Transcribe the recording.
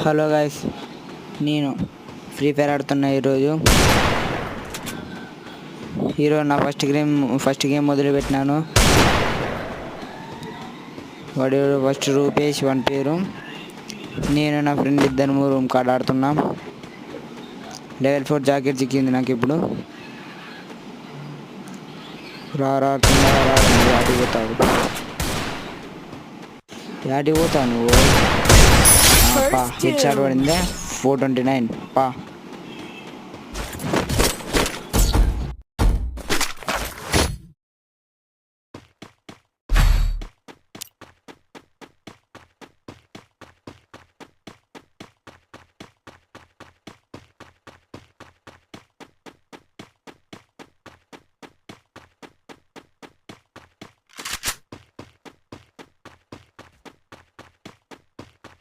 Hello guys, నేను free fire ఆడుతున్నా. ఈరోజు నా ఫస్ట్ గేమ్ మొదలుపెట్టినాను. వాడు ఫస్ట్ రూపేష్ వన్ పేరు. నేను నా ఫ్రెండ్ ఇద్దరు రూమ్ కార్డ్ ఆడుతున్నాం. లెవెల్ 4 జాకెట్ చిక్కింది నాకు ఇప్పుడు. యాడికి పోతావు నువ్వు? హెడ్ షాట్ పడిందే 429.